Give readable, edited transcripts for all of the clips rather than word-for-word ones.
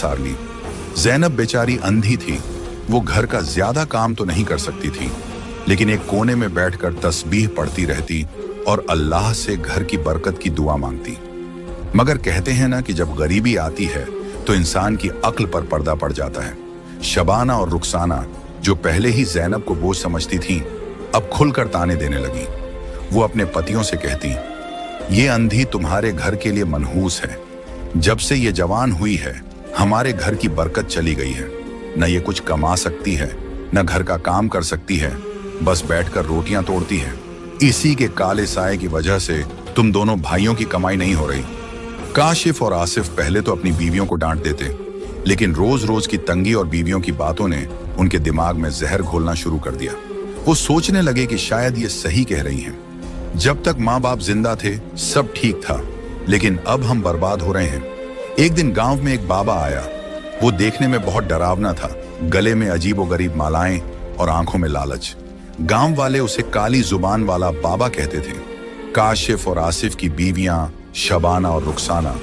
सार ली। ज़ैनब बेचारी अंधी थी, वो घर का ज्यादा काम तो नहीं कर सकती थी, लेकिन एक कोने में बैठकर तस्बीह पढ़ती रहती और अल्लाह से घर की बरकत की दुआ मांगती। मगर कहते हैं ना कि जब गरीबी आती है तो इंसान की अक्ल पर पर्दा पड़ जाता है। शबाना और रुखसाना, जो पहले ही ज़ैनब को बोझ समझती थीं, अब खुलकर ताने देने लगी। वो अपने पतियों से कहती, ये अंधी तुम्हारे घर के लिए मनहूस है। जब से ये जवान हुई है हमारे घर की बरकत चली गई है। न ये कुछ कमा सकती है, न घर का काम कर सकती है, बस बैठकर रोटियां तोड़ती है। इसी के काले साए की वजह से तुम दोनों भाइयों की कमाई नहीं हो रही। काशिफ और आसिफ पहले तो अपनी बीवियों को डांट देते, लेकिन रोज रोज की तंगी और बीवियों की बातों ने उनके दिमाग में जहर घोलना शुरू कर दिया। वो सोचने लगे कि शायद ये सही कह रही हैं। जब तक माँ बाप जिंदा थे सब ठीक था, लेकिन अब हम बर्बाद हो रहे हैं। एक दिन गांव में एक बाबा आया। वो देखने में बहुत डरावना था, गले में अजीबोगरीब मालाएं और आंखों में लालच। गांव वाले उसे काली जुबान वाला बाबा कहते थे। काशिफ और आसिफ की बीवियां शबाना और रुखसाना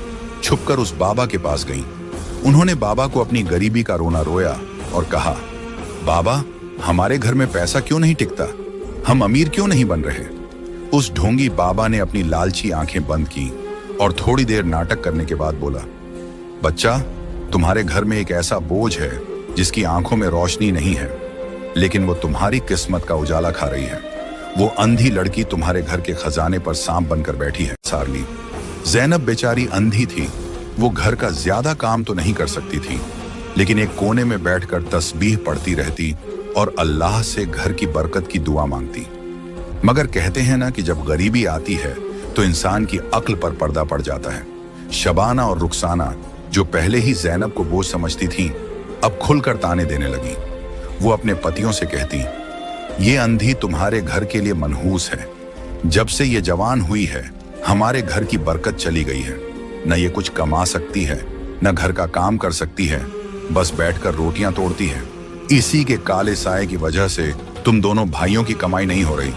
छुपकर उस बाबा के पास गईं। उन्होंने बाबा को अपनी गरीबी का रोना रोया और कहा, बाबा, हमारे घर में पैसा क्यों नहीं टिकता? हम अमीर क्यों नहीं बन रहे? उस ढोंगी बाबा ने अपनी लालची आंखें बंद की और थोड़ी देर नाटक करने के बाद बोला, बच्चा, तुम्हारे घर में एक ऐसा बोझ है जिसकी आंखों में रोशनी नहीं है, लेकिन वो तुम्हारी किस्मत का उजाला खा रही है। वो अंधी लड़की तुम्हारे घर के खजाने पर सांप बनकर बैठी है। सार ली। ज़ैनब बेचारी अंधी थी, वो घर का ज्यादा काम तो नहीं कर सकती थी, लेकिन एक कोने में बैठकर तस्बीह पढ़ती रहती और अल्लाह से घर की बरकत की दुआ मांगती। मगर कहते हैं ना कि जब गरीबी आती है तो इंसान की अक्ल पर पर्दा पड़ जाता है। शबाना और रुखसाना, जो पहले ही ज़ैनब को बोझ समझती थीं, अब खुलकर ताने देने लगी। वो अपने पतियों से कहती, ये अंधी तुम्हारे घर के लिए मनहूस है। जब से ये जवान हुई है हमारे घर की बरकत चली गई है। न ये कुछ कमा सकती है, न घर का काम कर सकती है, बस बैठकर रोटियां तोड़ती है। इसी के काले साए की वजह से तुम दोनों भाइयों की कमाई नहीं हो रही।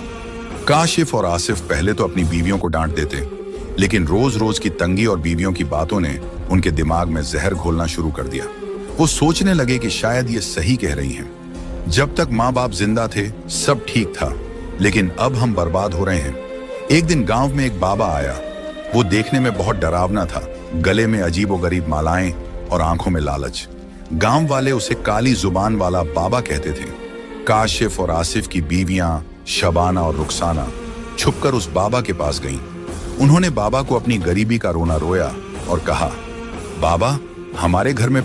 काशिफ और आसिफ पहले तो अपनी बीवियों को डांट देते, लेकिन रोज रोज की तंगी और बीवियों की बातों ने उनके दिमाग में जहर घोलना शुरू कर दिया। वो सोचने लगे कि शायद ये सही कह रही हैं। जब तक माँ बाप जिंदा थे सब ठीक था, लेकिन अब हम बर्बाद हो रहे हैं। एक दिन गांव में एक बाबा आया। वो देखने में बहुत डरावना था, गले में अजीबोगरीब मालाएं और आंखों में लालच। गांव वाले उसे काली जुबान वाला बाबा कहते थे। काशिफ और आसिफ की बीवियां शबाना और रुखसाना छुपकर उस बाबा के पास गईं। उन्होंने बाबा को अपनी गरीबी का रोना रोया और कहा, बाबा, हमारे घर में